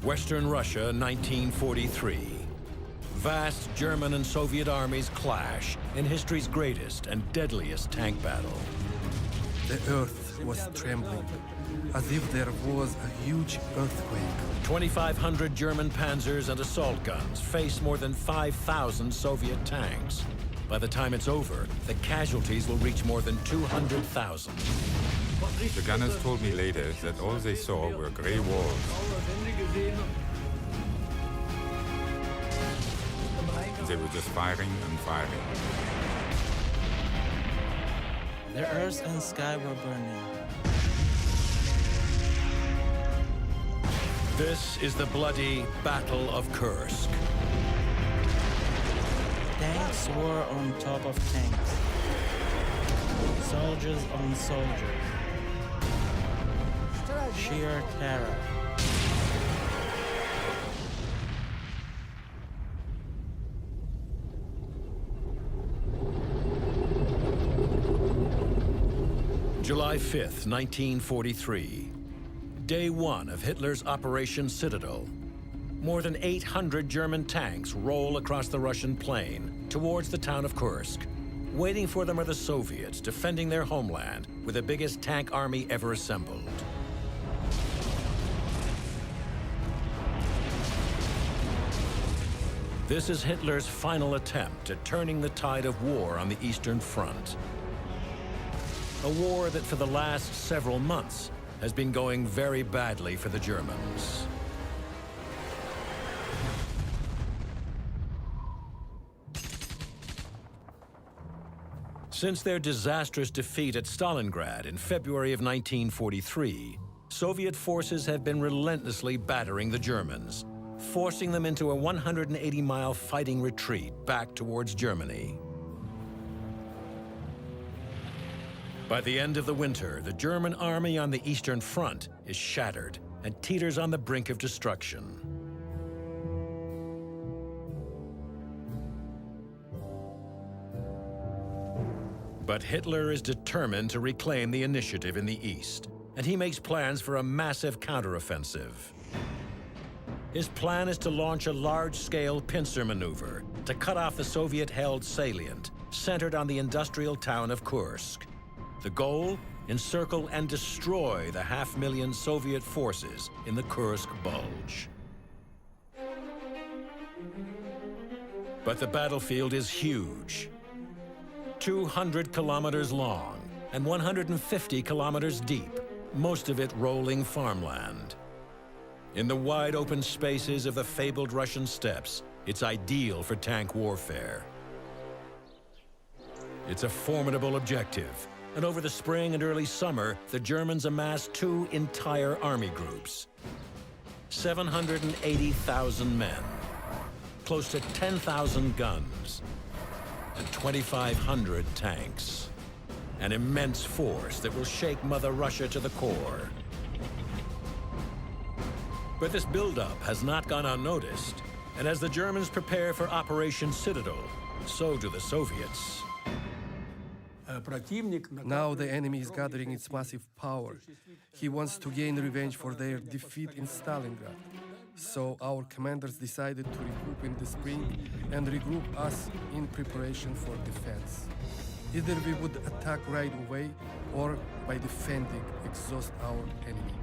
Western Russia, 1943. Vast German and Soviet armies clash in history's greatest and deadliest tank battle. The earth was trembling, as if there was a huge earthquake. 2,500 German panzers and assault guns face more than 5,000 Soviet tanks. By the time it's over, the casualties will reach more than 200,000. The gunners told me later that all they saw were grey walls. They were just firing and firing. The earth and sky were burning. This is the bloody Battle of Kursk. Tanks were on top of tanks. Soldiers on soldiers. Sheer terror. July 5th, 1943. Day one of Hitler's Operation Citadel. More than 800 German tanks roll across the Russian plain towards the town of Kursk. Waiting for them are the Soviets, defending their homeland with the biggest tank army ever assembled. This is Hitler's final attempt at turning the tide of war on the Eastern Front. A war that for the last several months has been going very badly for the Germans. Since their disastrous defeat at Stalingrad in February of 1943, Soviet forces have been relentlessly battering the Germans, forcing them into a 180-mile fighting retreat back towards Germany. By the end of the winter, the German army on the Eastern Front is shattered and teeters on the brink of destruction. But Hitler is determined to reclaim the initiative in the East, and he makes plans for a massive counteroffensive. His plan is to launch a large-scale pincer maneuver to cut off the Soviet-held salient, centered on the industrial town of Kursk. The goal? Encircle and destroy the 500,000 Soviet forces in the Kursk Bulge. But the battlefield is huge. 200 kilometers long and 150 kilometers deep, most of it rolling farmland. In the wide open spaces of the fabled Russian steppes, it's ideal for tank warfare. It's a formidable objective, and over the spring and early summer, the Germans amassed two entire army groups. 780,000 men, close to 10,000 guns, and 2,500 tanks. An immense force that will shake Mother Russia to the core. But this buildup has not gone unnoticed, and as the Germans prepare for Operation Citadel, so do the Soviets. Now the enemy is gathering its massive power. He wants to gain revenge for their defeat in Stalingrad. So our commanders decided to regroup in the spring and regroup us in preparation for defense. Either we would attack right away or by defending exhaust our enemy.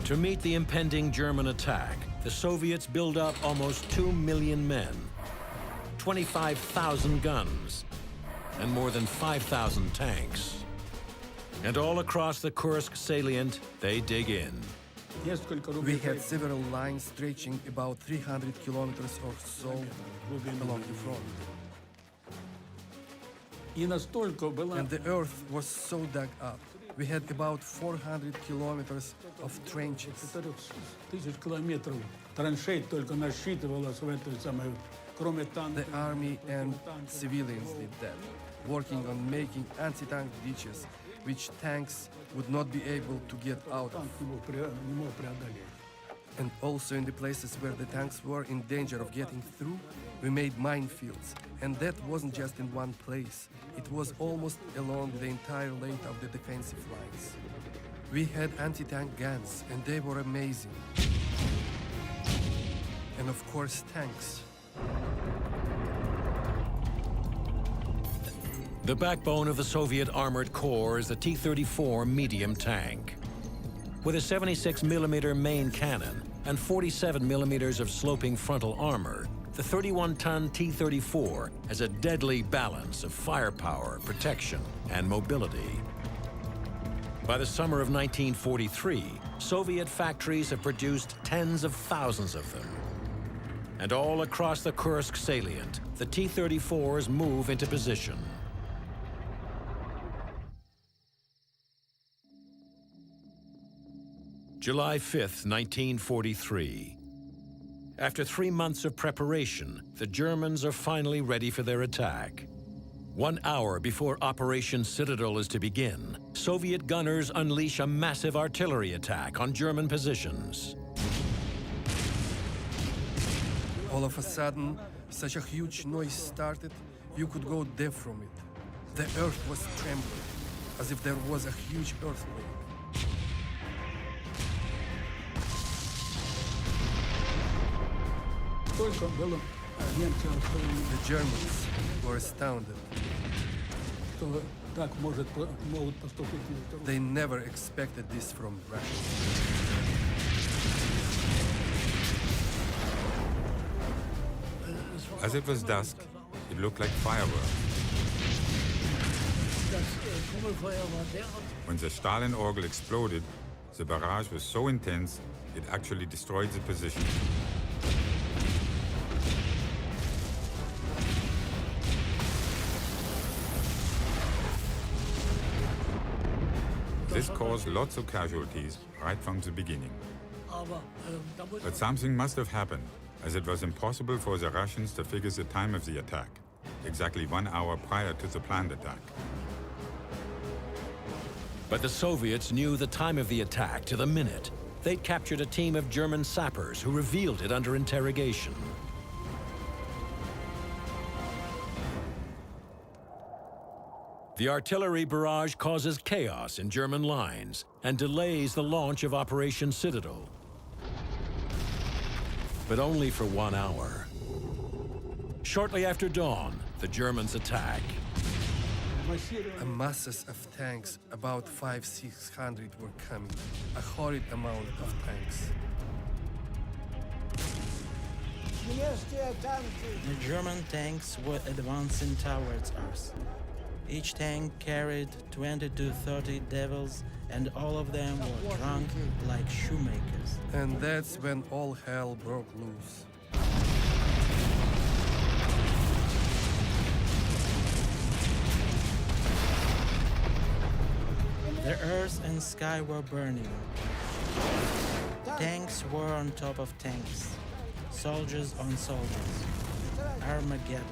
To meet the impending German attack, the Soviets build up almost 2 million men, 25,000 guns, and more than 5,000 tanks. And all across the Kursk salient, they dig in. We had several lines stretching about 300 kilometers or so along the front. And the earth was so dug up. We had about 400 kilometers of trenches. The army and civilians did that, working on making anti-tank ditches, which tanks would not be able to get out of. And also in the places where the tanks were in danger of getting through, we made minefields. And that wasn't just in one place. It was almost along the entire length of the defensive lines. We had anti-tank guns, and they were amazing. And of course, tanks. The backbone of the Soviet Armored Corps is the T-34 medium tank. With a 76mm main cannon and 47mm of sloping frontal armor, the 31-ton T-34 has a deadly balance of firepower, protection, and mobility. By the summer of 1943, Soviet factories have produced tens of thousands of them. And all across the Kursk salient, the T-34s move into position. July 5th, 1943. After 3 months of preparation, the Germans are finally ready for their attack. 1 hour before Operation Citadel is to begin, Soviet gunners unleash a massive artillery attack on German positions. All of a sudden, such a huge noise started, you could go deaf from it. The earth was trembling, as if there was a huge earthquake. The Germans were astounded. They never expected this from Russia. As it was dusk, it looked like fireworks. When the Stalin Orgel exploded, the barrage was so intense, it actually destroyed the position. This caused lots of casualties right from the beginning. But something must have happened, as it was impossible for the Russians to figure the time of the attack, exactly 1 hour prior to the planned attack. But the Soviets knew the time of the attack to the minute. They'd captured a team of German sappers who revealed it under interrogation. The artillery barrage causes chaos in German lines and delays the launch of Operation Citadel. But only for 1 hour. Shortly after dawn, the Germans attack. Masses of tanks, about 500-600 were coming. A horrid amount of tanks. The German tanks were advancing towards us. Each tank carried 20 to 30 devils, and all of them were drunk like shoemakers. And that's when all hell broke loose. The earth and sky were burning. Tanks were on top of tanks. Soldiers on soldiers. Armageddon.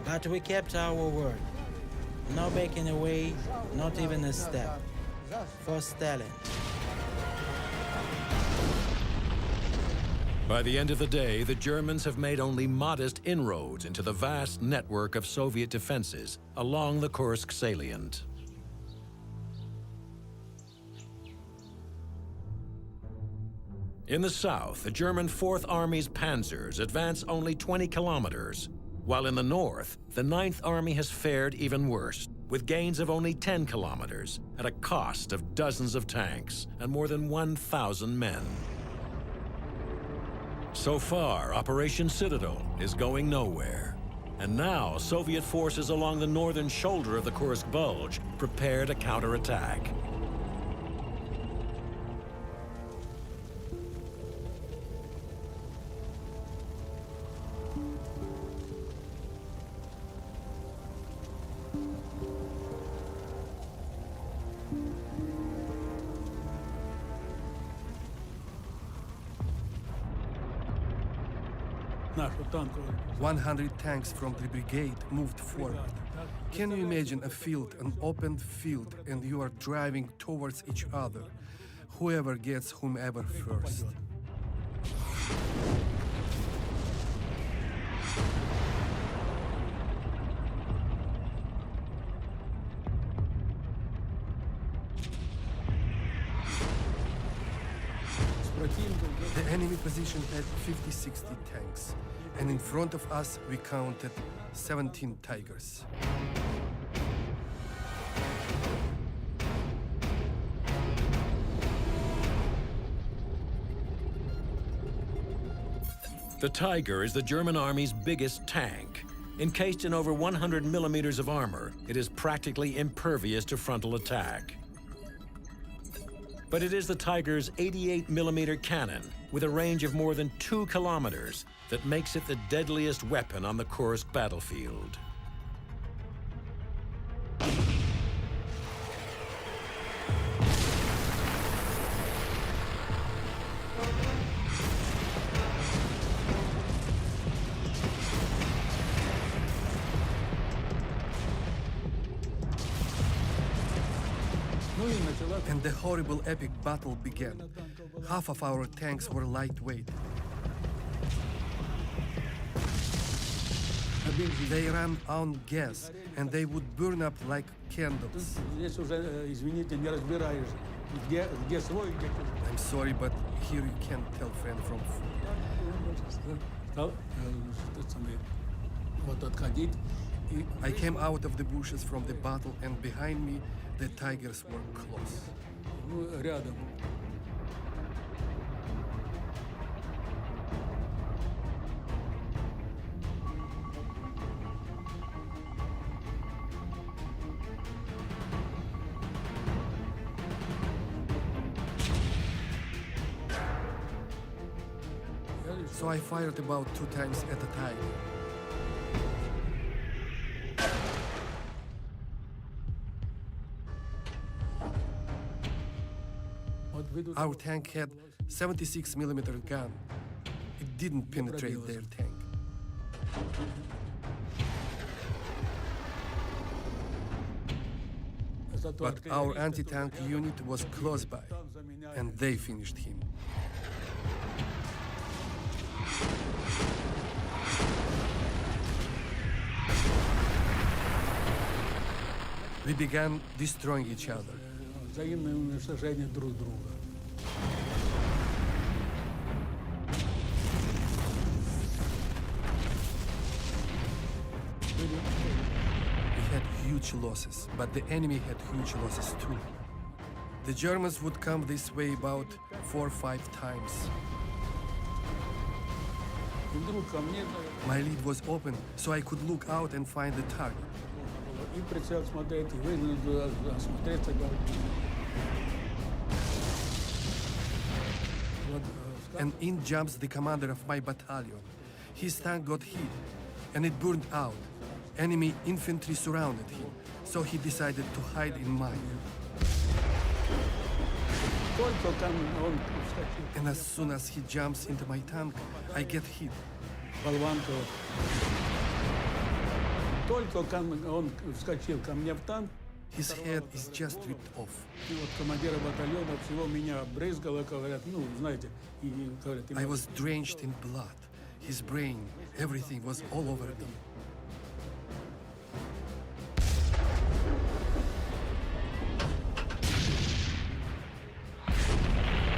But we kept our word. No backing away, not even a step. For Stalin. By the end of the day, the Germans have made only modest inroads into the vast network of Soviet defenses along the Kursk salient. In the south, the German 4th Army's panzers advance only 20 kilometers, while in the north, the 9th Army has fared even worse, with gains of only 10 kilometers at a cost of dozens of tanks and more than 1,000 men. So far, Operation Citadel is going nowhere. And now, Soviet forces along the northern shoulder of the Kursk Bulge prepare to counterattack. нашу танковую. 100 tanks from the brigade moved forward. Can you imagine a field, an open field, and you are driving towards each other? Whoever gets whomever first. The enemy position had 50-60 tanks, and in front of us we counted 17 Tigers. The Tiger is the German army's biggest tank. Encased in over 100 millimeters of armor, it is practically impervious to frontal attack. But it is the Tiger's 88-millimeter cannon, with a range of more than 2 kilometers, that makes it the deadliest weapon on the Kursk battlefield. And the horrible epic battle began. Half of our tanks were lightweight. They ran on gas, and they would burn up like candles. Здесь уже, извините, не разбираешь, где свой, где чужой. I'm sorry, but here you can't tell friend from foe. Стал, вот отходить. И I came out of the bushes from the battle, and behind me, the Tigers were close. рядом. So I fired about 2 times at a time. Our tank had 76-millimeter gun. It didn't penetrate their tank. But our anti-tank unit was close by, and they finished him. We began destroying each other. Взаимное уничтожение друг друга. We had huge losses, but the enemy had huge losses too. The Germans would come this way about 4 or 5 times. И вдруг ко мне My lead was open, so I could look out and find the target. и прицел смотреть, и выглядит, осмотреться. And in jumps the commander of my battalion. His tank got hit, and it burned out. Enemy infantry surrounded him, so he decided to hide in mine. Только там он вскочил. And as soon as he jumps into my tank, I get hit. Болванка. Только он вскочил ко мне в танк, His head is just ripped off. и вот командира батальона всего меня брызгало, говорят, ну, знаете, и говорят, I was drenched in blood. His brain, everything was all over me.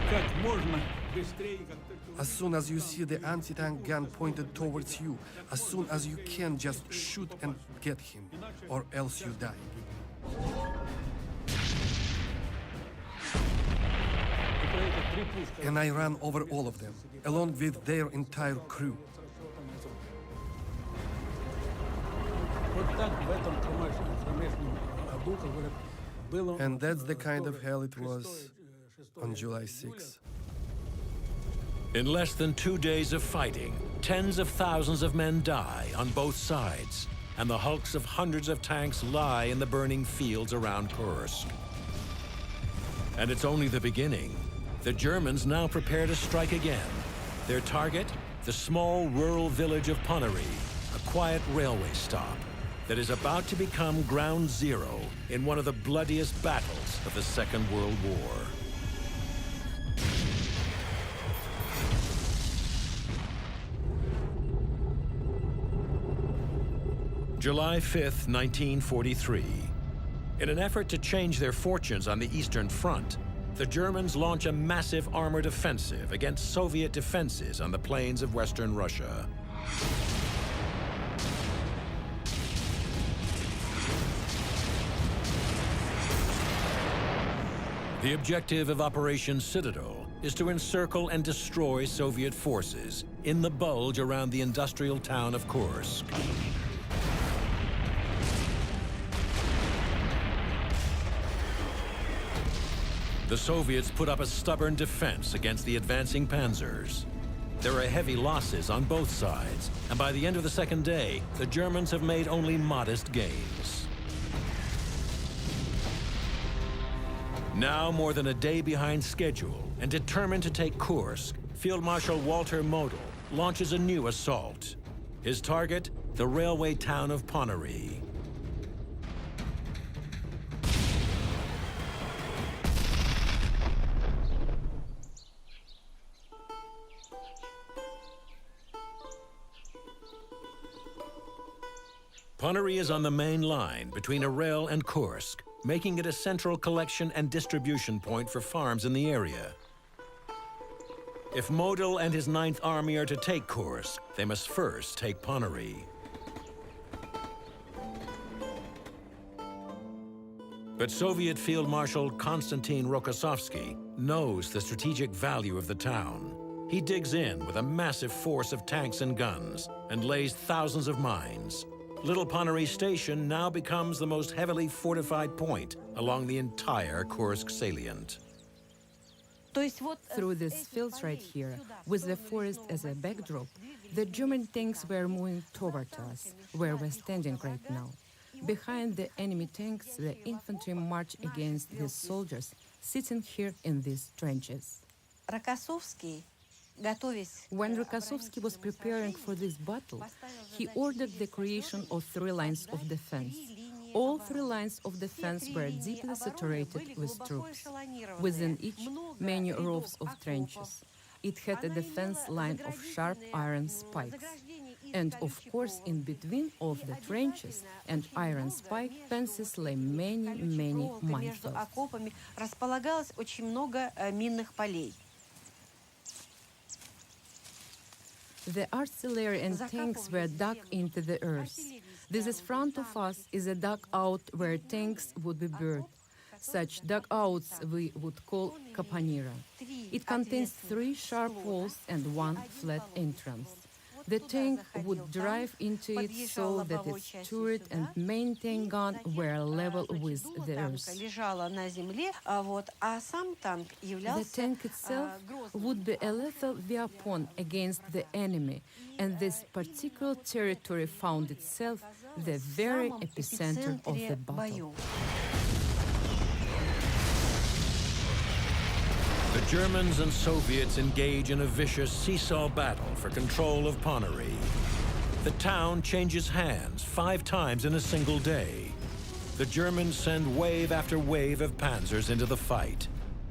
как можно быстрее, как только... As soon as you see the anti-tank gun pointed towards you, as soon as you can, just shoot and get him, or else you die. And I ran over all of them, along with their entire crew. Вот так в этом кромешном аду, как говорят, было... And that's the kind of hell it was on July 6th. In less than 2 days of fighting, tens of thousands of men die on both sides, and the hulks of hundreds of tanks lie in the burning fields around Kursk. And it's only the beginning. The Germans now prepare to strike again. Their target, the small rural village of Ponary, a quiet railway stop that is about to become ground zero in one of the bloodiest battles of the Second World War. July 5th, 1943. In an effort to change their fortunes on the Eastern Front, the Germans launch a massive armored offensive against Soviet defenses on the plains of Western Russia. The objective of Operation Citadel is to encircle and destroy Soviet forces in the bulge around the industrial town of Kursk. The Soviets put up a stubborn defense against the advancing panzers. There are heavy losses on both sides, and by the end of the second day, the Germans have made only modest gains. Now more than a day behind schedule and determined to take Kursk, Field Marshal Walter Model launches a new assault. His target, the railway town of Ponary. Ponary is on the main line between Arel and Kursk, making it a central collection and distribution point for farms in the area. If Model and his 9th Army are to take Kursk, they must first take Ponary. But Soviet Field Marshal Konstantin Rokossovsky knows the strategic value of the town. He digs in with a massive force of tanks and guns and lays thousands of mines. Little Ponary Station now becomes the most heavily fortified point along the entire Kursk salient. Through these fields right here, with the forest as a backdrop, the German tanks were moving toward us, where we're standing right now. Behind the enemy tanks, the infantry march against these soldiers sitting here in these trenches. When Rokossovsky was preparing for this battle, he ordered the creation of 3 lines of defense. All 3 lines of defense were deeply saturated with troops. Within each, many rows of trenches. It had a defense line of sharp iron spikes. And of course, in between of the trenches and iron spike fences lay many minefields. The artillery and tanks were dug into the earth. This is front of us is a dugout where tanks would be buried. Such dugouts we would call kapanira. It contains 3 sharp walls and 1 flat entrance. The tank would drive into it so that its turret and main tank gun were level with the earth. The tank itself would be a lethal weapon against the enemy, and this particular territory found itself the very epicenter of the battle. The Germans and Soviets engage in a vicious seesaw battle for control of Ponary. The town changes hands 5 times in a single day. The Germans send wave after wave of panzers into the fight.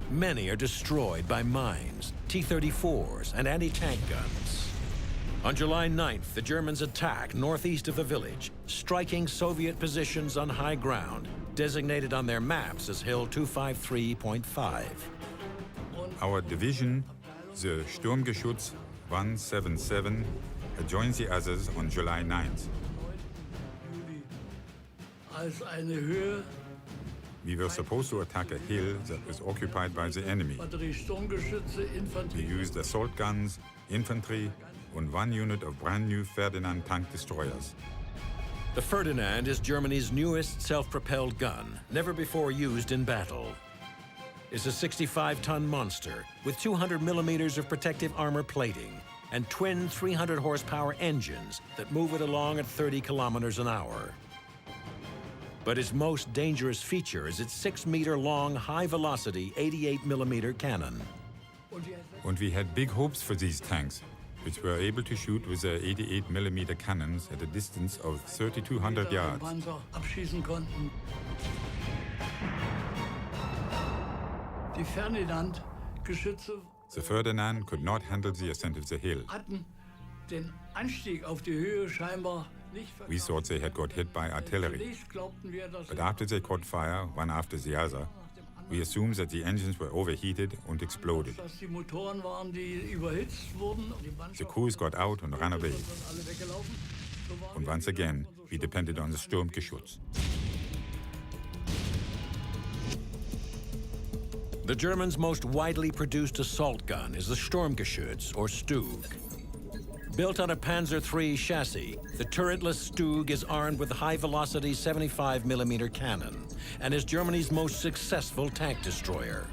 Many are destroyed by mines, T-34s, and anti-tank guns. On July 9th, the Germans attack northeast of the village, striking Soviet positions on high ground, designated on their maps as Hill 253.5. Our division, the Sturmgeschütz 177, joins the others on July 9th. We were supposed to attack a hill that was occupied by the enemy. We used assault guns, infantry, and 1 unit of brand new Ferdinand tank destroyers. The Ferdinand is Germany's newest self-propelled gun, never before used in battle. It's a 65-ton monster with 200 millimeters of protective armor plating and twin 300-horsepower engines that move it along at 30 kilometers an hour. But its most dangerous feature is its 6-meter-long, high-velocity 88-millimeter cannon. And we had big hopes for these tanks. which were able to shoot with their 88mm cannons at a distance of 3,200 yards. Panzer abschießen konnten. Die Ferdinand-Geschütze The Ferdinand could not handle the ascent of the hill. hatten den Anstieg auf die Höhe scheinbar nicht We thought they had got hit by artillery, Zunächst glaubten wir, dass but after they caught fire, one after the other, we assumed that the engines were overheated and exploded. die Motoren waren, die überhitzt wurden. Die The Mannschaft crews got out and ran away, sind alle weggelaufen. So waren and once again, we depended on the Sturmgeschütz. The Germans' most widely produced assault gun is the Sturmgeschütz, or Stug. Built on a Panzer III chassis, the turretless Stug is armed with a high-velocity 75mm cannon and is Germany's most successful tank destroyer.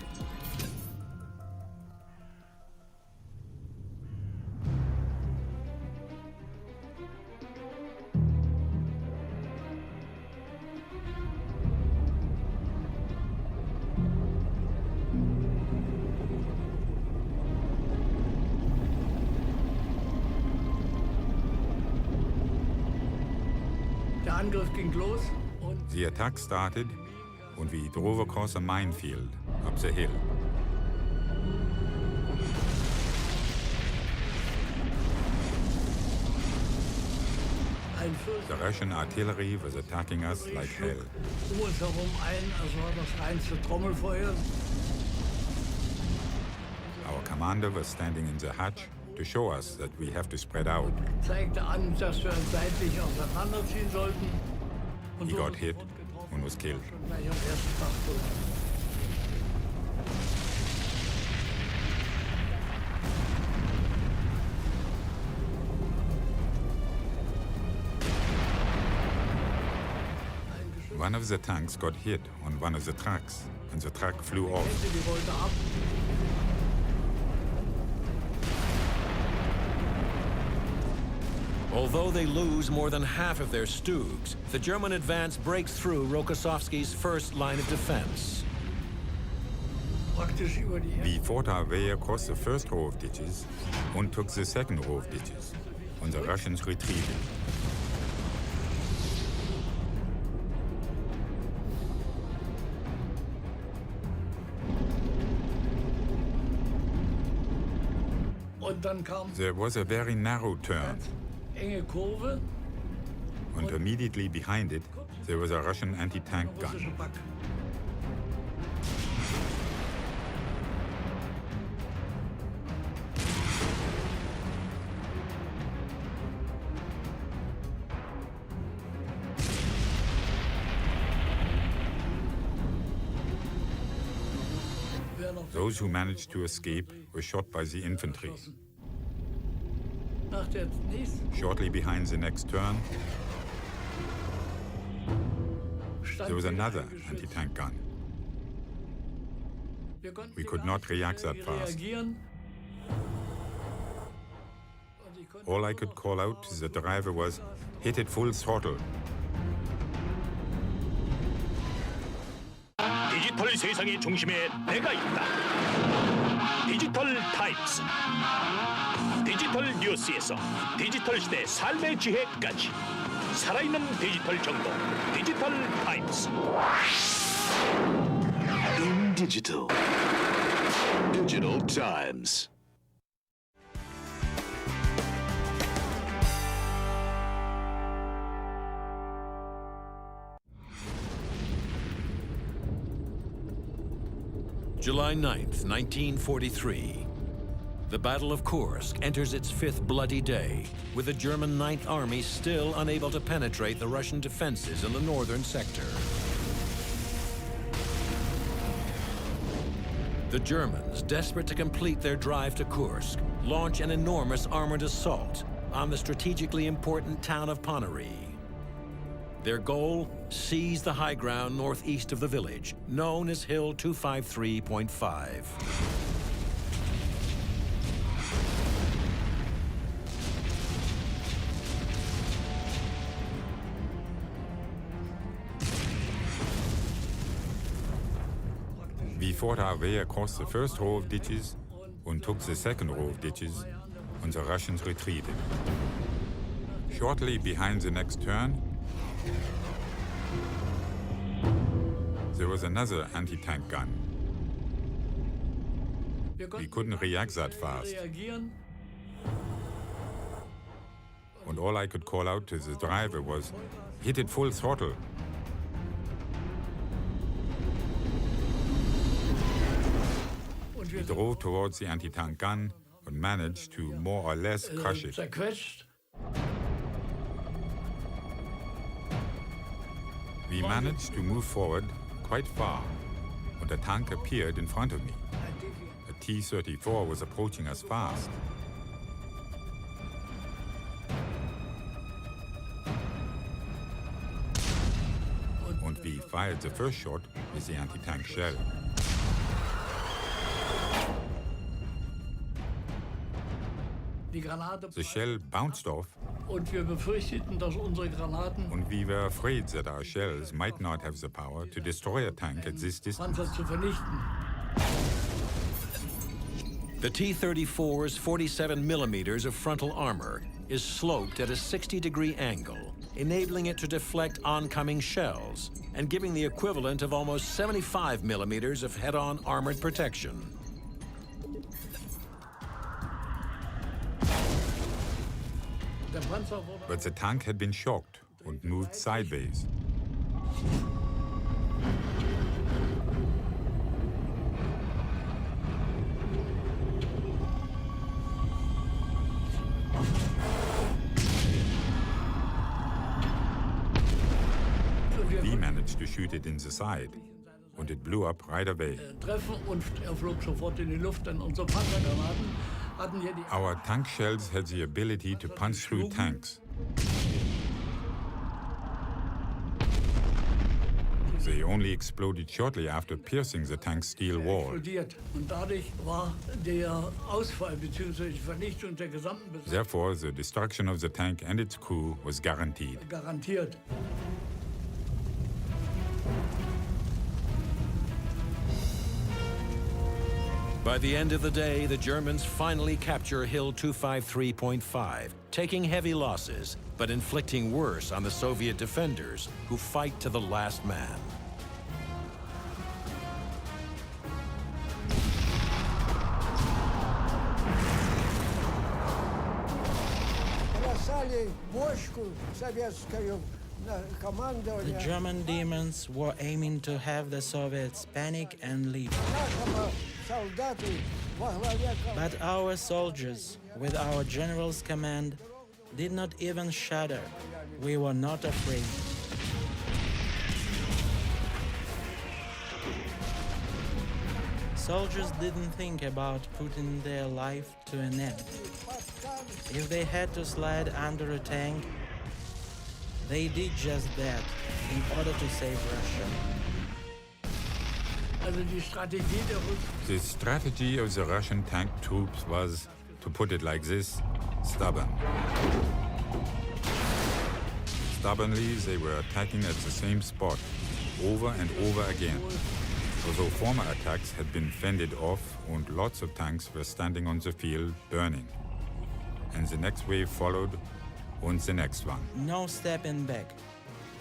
Der Angriff ging los und The attack started, and we drove across a minefield up the hill. ein Fürst The Russian artillery was attacking us like hell. um uns herum ein, es war das reinste Trommelfeuer. Our commander was standing in the hatch to show us that we have to spread out. Zeigte an, dass wir uns seitlich auseinanderziehen sollten. Und He so got hit getroffen, and was killed. schon gleich am ersten Tag tot. One of the tanks got hit on one of the trucks, and the truck flew off. Die wollte ab. Although they lose more than half of their Stugs, the German advance breaks through Rokossovsky's first line of defense. Praktisch über die We fought our way across the first row of ditches and took the second row of ditches, and the Russians retreated. Und dann kam There was a very narrow turn, enge Kurve, and immediately behind it, there was a Russian anti-tank gun. russische Back. Wer noch Those who managed to escape were shot by the infantry. nach der nächsten Shortly behind the next turn, stand there was wieder another ein Geschütz. anti-tank gun. Wir konnten We gar could nicht not react that fast. reagieren. Und ich konnte All I could call out to the driver was, "Hit it full throttle." 디지털 세상의 중심에 내가 있다. 디지털 타임스. 디지털 뉴스에서 디지털 시대 삶의 지혜까지 살아있는 디지털 정보. 디지털 타임스. In digital. Digital Times. July 9th, 1943. The Battle of Kursk enters its fifth bloody day, with the German Ninth Army still unable to penetrate the Russian defenses in the northern sector. The Germans, desperate to complete their drive to Kursk, launch an enormous armored assault on the strategically important town of Ponary. Their goal? Seize the high ground northeast of the village, known as Hill 253.5. We fought our way across the first row of ditches and took the second row of ditches, and the Russians retreated. Shortly behind the next turn, there was another anti-tank gun. We couldn't react that fast. And all I could call out to the driver was, "Hit it full throttle." We drove towards the anti-tank gun and managed to more or less crush it. We managed to move forward quite far, and a tank appeared in front of me. A T-34 was approaching us fast. And we fired the first shot with the anti-tank shell. The shell bounced off, Und wir befürchteten, dass unsere Granaten and we were afraid that our shells might not have the power to destroy a tank at this distance. Panzer zu vernichten. The T-34's 47 millimeters of frontal armor is sloped at a 60-degree angle, enabling it to deflect oncoming shells and giving the equivalent of almost 75 millimeters of head-on armored protection. Der Panzer wurde But the tank had been shocked and moved sideways. We managed to shoot it in the side, and it blew up right away. treffen und flog sofort in die Luft, denn unsere Panzergranaten hatten hier die Our tank shells had the ability to punch through tanks. They only exploded shortly after piercing the tank's steel wall. explodiert. Und dadurch war der Ausfall bzw. die Vernichtung der gesamten Besatzung Therefore, the destruction of the tank and its crew was guaranteed. garantiert. By the end of the day, the Germans finally capture Hill 253.5, taking heavy losses, but inflicting worse on the Soviet defenders, who fight to the last man. The German demons were aiming to have the Soviets panic and leave. But our soldiers, with our general's command, did not even shudder. We were not afraid. Soldiers didn't think about putting their life to an end. If they had to slide under a tank, they did just that in order to save Russia. Also die Strategie der Russen The strategy of the Russian tank troops was, to put it like this, stubborn. Stubbornly, they were attacking at the same spot, over and over again. Although former attacks had been fended off and lots of tanks were standing on the field burning. And the next wave followed, and the next one. No stepping back.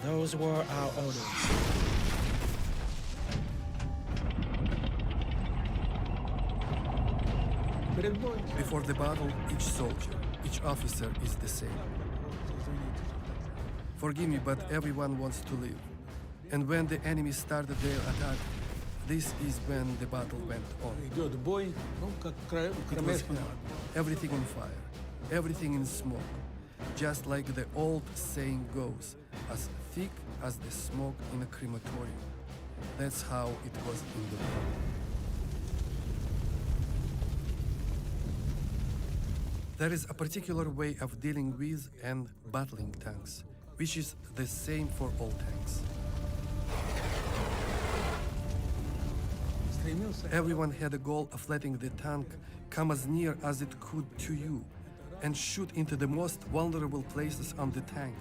Those were our orders. Before the battle, each soldier, each officer is the same. Forgive me, but everyone wants to live. And when the enemy started their attack, this is when the battle went on. идет бой, ну, как It was кромешный. hell, everything on fire, everything in smoke. Just like the old saying goes, as thick as the smoke in a crematorium. That's how it was in the war. There is a particular way of dealing with and battling tanks, which is the same for all tanks. Стремился Everyone had a goal of letting the tank come as near as it could to you and shoot into the most vulnerable places on the tank.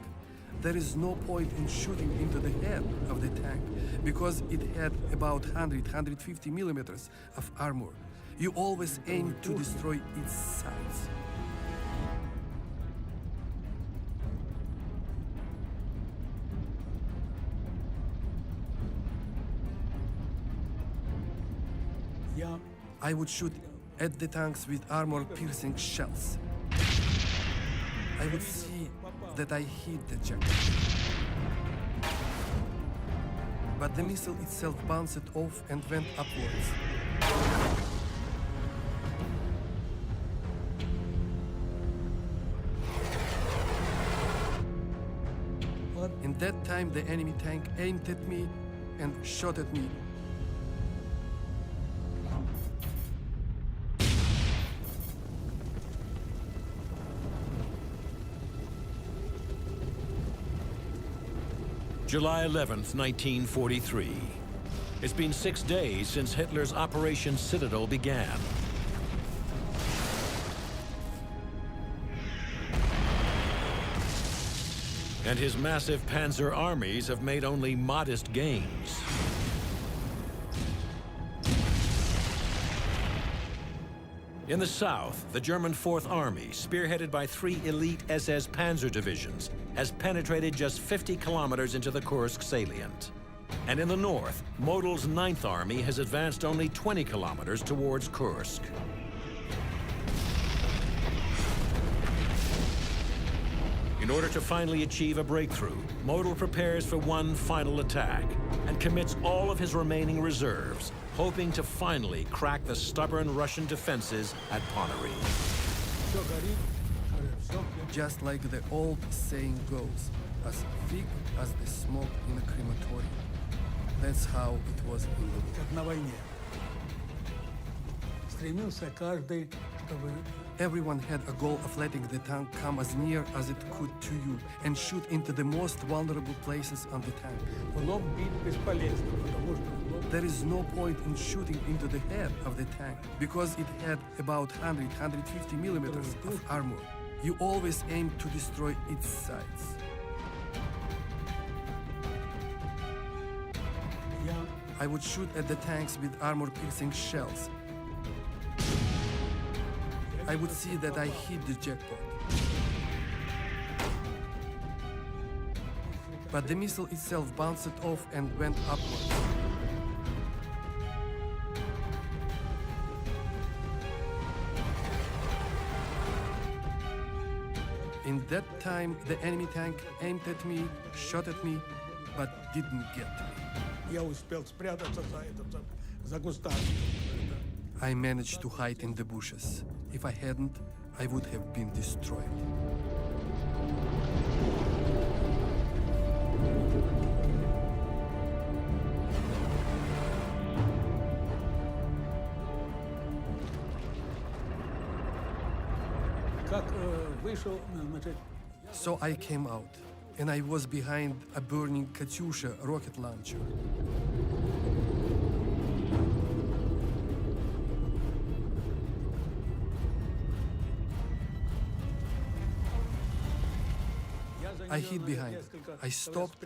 There is no point in shooting into the head of the tank because it had about 150 millimeters of armor. You always aim to destroy its sides. I would shoot at the tanks with armor-piercing shells. I would see that I hit the jackpot. But the missile itself bounced off and went upwards. In that time, the enemy tank aimed at me and shot at me. July 11th, 1943. It's been 6 days since Hitler's Operation Citadel began. And his massive panzer armies have made only modest gains. In the south, the German Fourth Army, spearheaded by 3 elite SS Panzer divisions, has penetrated just 50 kilometers into the Kursk salient. And in the north, Model's Ninth Army has advanced only 20 kilometers towards Kursk. In order to finally achieve a breakthrough, Model prepares for one final attack and commits all of his remaining reserves, hoping to finally crack the stubborn Russian defenses at Ponary. Just like the old saying goes, as thick as the smoke in a crematorium. That's how it was in the war. Как на войне. Стремился каждый, чтобы Everyone had a goal of letting the tank come as near as it could to you and shoot into the most vulnerable places on the tank. в лоб бить бесполезно, потому что в лоб There is no point in shooting into the head of the tank because it had about 100-150 millimeters of armor. You always aim to destroy its sides. я I would shoot at the tanks with armor-piercing shells. I would see that I hit the jackpot. But the missile itself bounced off and went upwards. In that time, the enemy tank aimed at me, shot at me, but didn't get me. я успел спрятаться за кустами. I managed to hide in the bushes. If I hadn't, I would have been destroyed. Как вышел, значит, So I came out, and I was behind a burning Katyusha rocket launcher. I hid behind. I stopped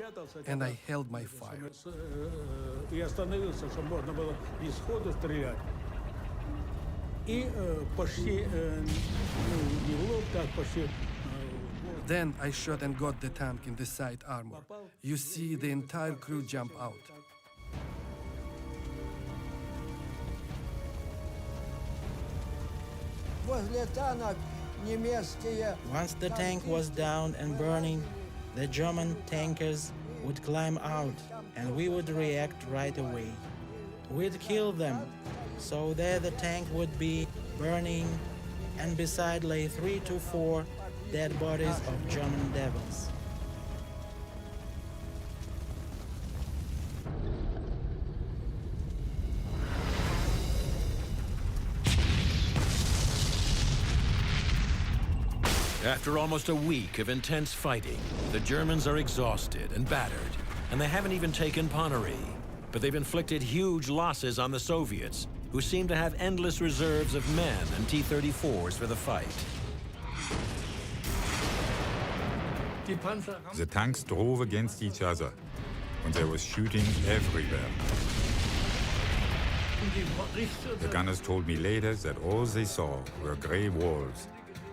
and I held my fire. И остановился, чтобы можно было из сходу стрелять. И почти не в лоб, так почти. Then I shot and got the tank in the side armor. You see the entire crew jump out. Возле танок немецкие. Once the tank was down and burning, the German tankers would climb out and we would react right away. We'd kill them, so there the tank would be burning and beside lay 3 to 4 dead bodies of German devils. After almost a week of intense fighting, the Germans are exhausted and battered, and they haven't even taken Ponary. But they've inflicted huge losses on the Soviets, who seem to have endless reserves of men and T-34s for the fight. The tanks drove against each other, and there was shooting everywhere. The gunners told me later that all they saw were gray walls,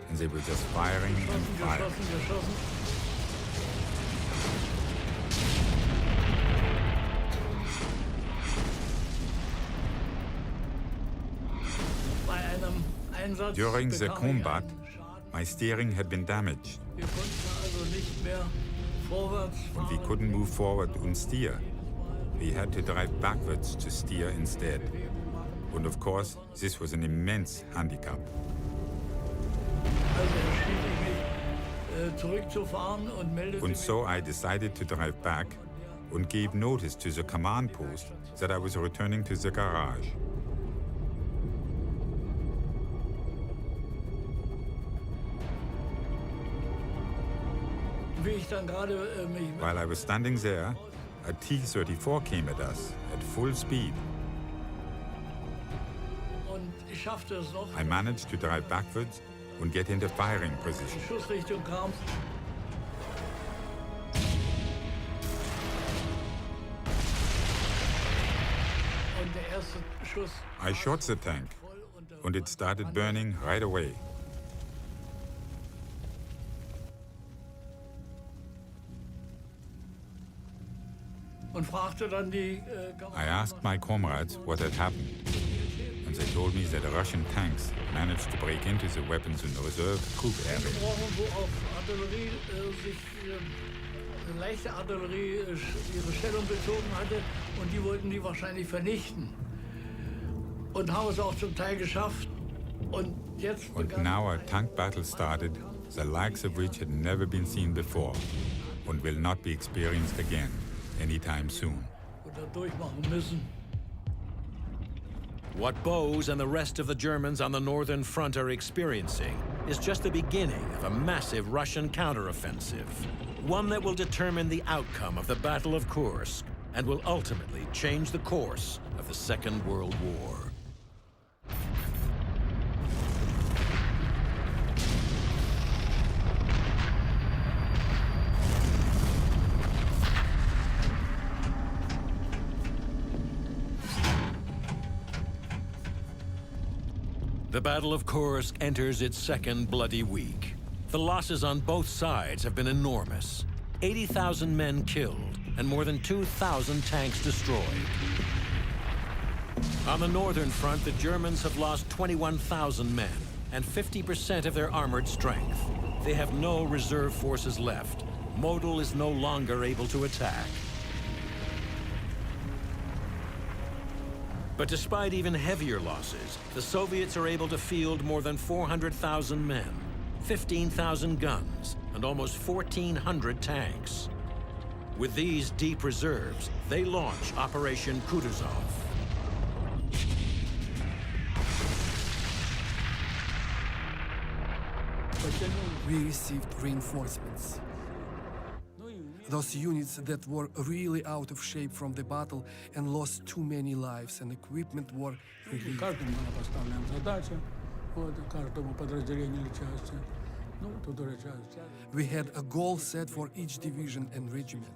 and they were just firing and firing. During the combat, my steering had been damaged, Wir konnten also nicht mehr vorwärts and we fahren. couldn't move forward and steer. We had to drive backwards to steer instead. And of course, this was an immense handicap. Also entschied ich mich, zurückzufahren und meldete And mich. so I decided to drive back and gave notice to the command post that I was returning to the garage. Wie ich dann gerade mich While I was standing there, a T-34 came at us at full speed. und ich schaffte es noch, I managed to drive backwards and get into firing position. die Schussrichtung kam. Und der erste Schuss I shot the tank, and it started burning right away. und fragte dann die I asked my comrades what had happened, and they told me that the Russian tanks managed to break into the weapons and reserve troop area. gebrochen, wo auf Artillerie sich leichte Artillerie ihre Stellung bezogen hatte und die wollten die wahrscheinlich vernichten. Und haben es auch zum Teil geschafft. Und jetzt And begann now a tank battle started, the likes of which had never been seen before, and will not be experienced again anytime soon. oder durchmachen müssen. What Bose and the rest of the Germans on the northern front are experiencing is just the beginning of a massive Russian counteroffensive, one that will determine the outcome of the Battle of Kursk and will ultimately change the course of the Second World War. The Battle of Kursk enters its second bloody week. The losses on both sides have been enormous. 80,000 men killed and more than 2,000 tanks destroyed. On the northern front, the Germans have lost 21,000 men and 50% of their armored strength. They have no reserve forces left. Model is no longer able to attack. But despite even heavier losses, the Soviets are able to field more than 400,000 men, 15,000 guns, and almost 1,400 tanks. With these deep reserves, they launch Operation Kutuzov. We received reinforcements. Those units that were really out of shape from the battle and lost too many lives and equipment were relieved. Каждому была поставлена задача, вот, каждому подразделению или части. Ну, тут уже часть. We had a goal set for each division and regiment.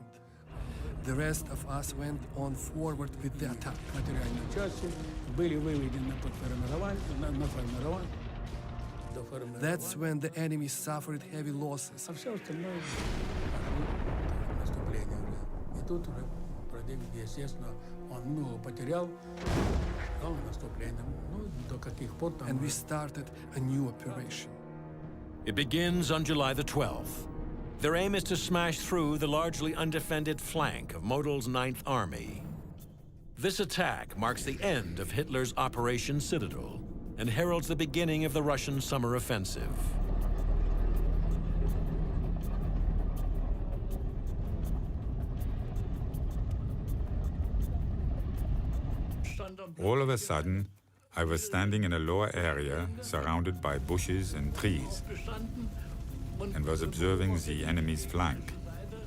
The rest of us went on forward with the attack. Материальные части были выведены под формирование, на формирование. До формирования. That's when the enemy suffered heavy losses. А все остальное наступление уже. И тут уже противник, естественно, он много потерял, шел на наступление. Ну, до каких пор там... And we started a new operation. It begins on July the 12th. Their aim is to smash through the largely undefended flank of Model's 9th Army. This attack marks the end of Hitler's Operation Citadel and heralds the beginning of the Russian summer offensive. All of a sudden, I was standing in a lower area surrounded by bushes and trees and was observing the enemy's flank.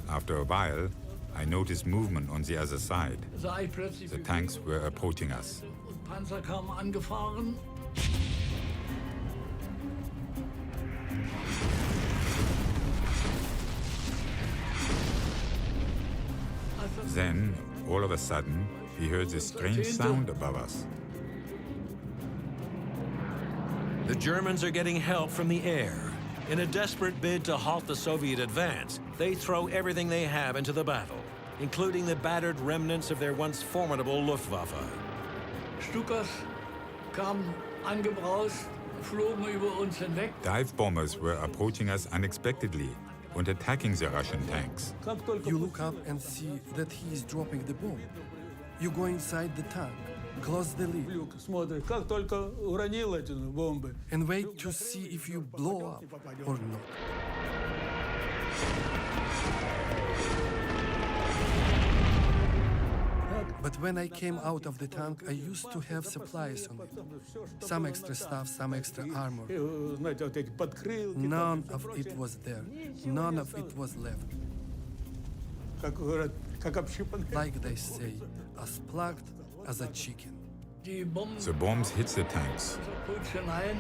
After a while, I noticed movement on the other side. Sah ich plötzlich, The tanks were approaching us. und Panzer kamen angefahren. Then, all of a sudden, we heard this strange sound above us. The Germans are getting help from the air. In a desperate bid to halt the Soviet advance, they throw everything they have into the battle, including the battered remnants of their once formidable Luftwaffe. Stukas kam angebraust flogen über uns hinweg. Dive bombers were approaching us unexpectedly and attacking the Russian tanks. You look up and see that he is dropping the bomb. You go inside the tank, close the lid, Люк смотрит, как только уронил эти бомбы. and wait to see if you blow up or not. But when I came out of the tank, I used to have supplies on it. Some extra stuff, some extra armor. Знаете, вот эти подкрылки. None of it was there. None of it was left. Как говорят, как общипанные. Like they say, as plugged as a chicken. Die Bomben The bombs hit the tanks. Putsch hinein.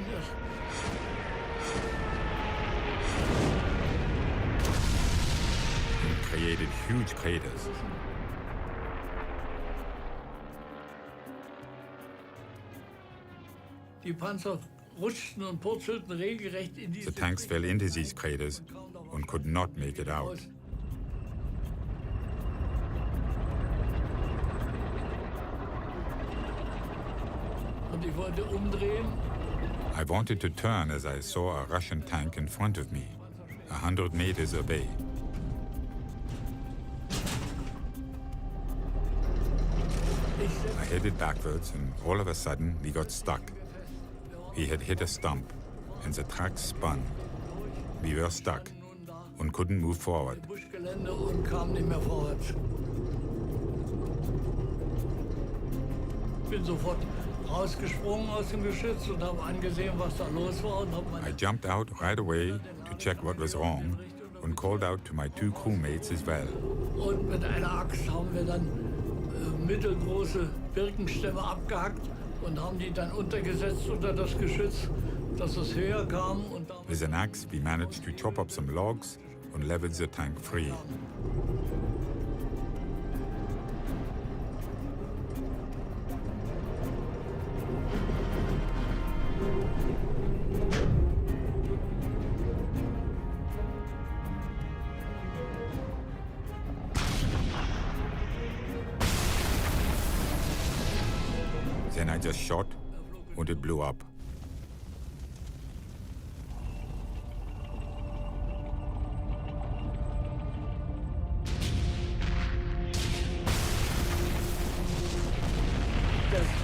And created huge craters. Die Panzer rutschten und purzelten regelrecht in diese The tanks fell into these craters and could not make it out. Und ich wollte umdrehen. I wanted to turn as I saw a Russian tank in front of me, 100 meters away. I headed backwards and all of a sudden we got stuck. We had hit a stump and the truck spun. We were stuck and couldn't move forward. Buschgelände und kam nicht mehr vorwärts. Bin sofort rausgesprungen aus dem Geschütz und habe angesehen, was da los war und habe I meine jumped out right away to check what was wrong and called out to my two crewmates as well. und mit einer Axt haben wir dann mittelgroße Birkenstämme abgehackt und haben die dann untergesetzt unter das Geschütz, dass es höher kam und damit With an axe, we managed to chop up some logs and leveled the tank free. Then I just shot and it blew up.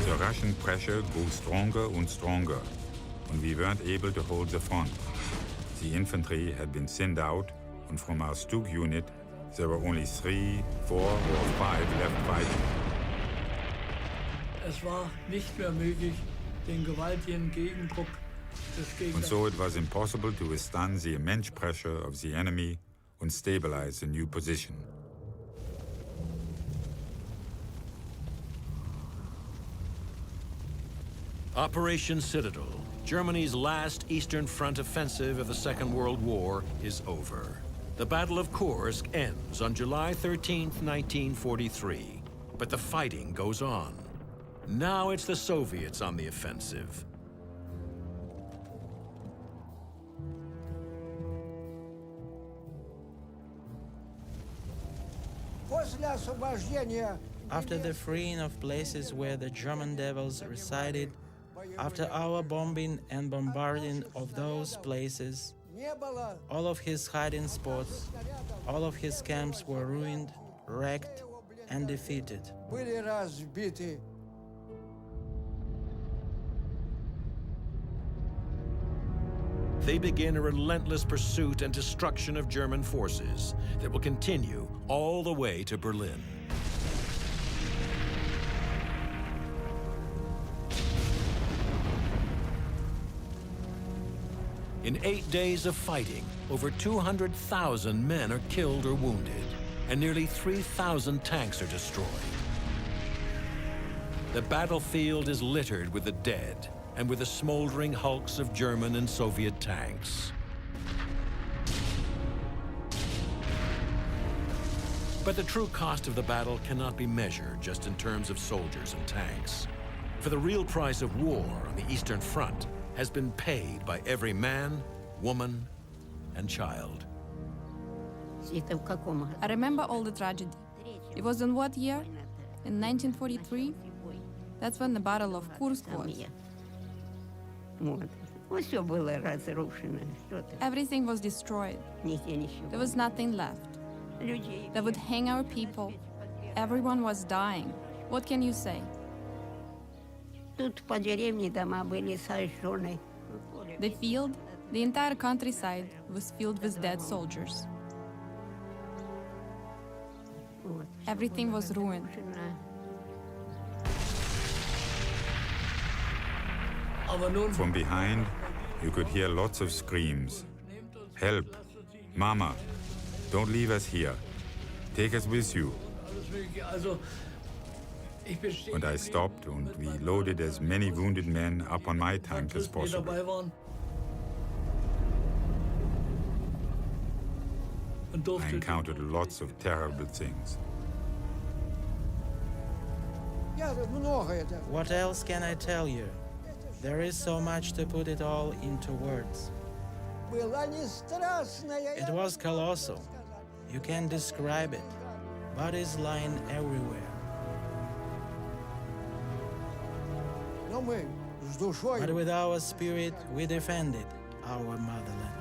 The Russian pressure grew stronger and stronger, and we weren't able to hold the front. The infantry had been thinned out, and from our Stug unit, there were only 3, 4, or 5 left fighting. es war nicht mehr möglich, den gewaltigen Gegendruck des And Gegners so it was impossible to withstand the immense pressure of the enemy and stabilize the new position. Operation Citadel, Germany's last Eastern Front offensive of the Second World War, is over. The Battle of Kursk ends on July 13, 1943. But the fighting goes on. Now it's the Soviets on the offensive. После освобождения After the freeing of places where the German devils resided, after our bombing and bombarding of those places, не было all of his hiding spots, all of his camps were ruined, wrecked, and defeated. были разбиты. They begin a relentless pursuit and destruction of German forces that will continue all the way to Berlin. In 8 days of fighting, over 200,000 men are killed or wounded, and nearly 3,000 tanks are destroyed. The battlefield is littered with the dead and with the smoldering hulks of German and Soviet tanks. But the true cost of the battle cannot be measured just in terms of soldiers and tanks. For the real price of war on the Eastern Front has been paid by every man, woman, and child. I remember all the tragedy. It was in what year? In 1943? That's when the Battle of Kursk was. Все было разрушено. Everything was destroyed. There was nothing left. They would hang our people. Everyone was dying. What can you say? Тут по деревне дома были сожжены. The field, the entire countryside, was filled with dead soldiers. Everything was ruined. From behind, you could hear lots of screams. Help! Mama! Don't leave us here. Take us with you. And I stopped and we loaded as many wounded men up on my tank as possible. I encountered lots of terrible things. What else can I tell you? There is so much to put it all into words. It was colossal. You can describe it. Bodies lying everywhere. But with our spirit, we defended our motherland.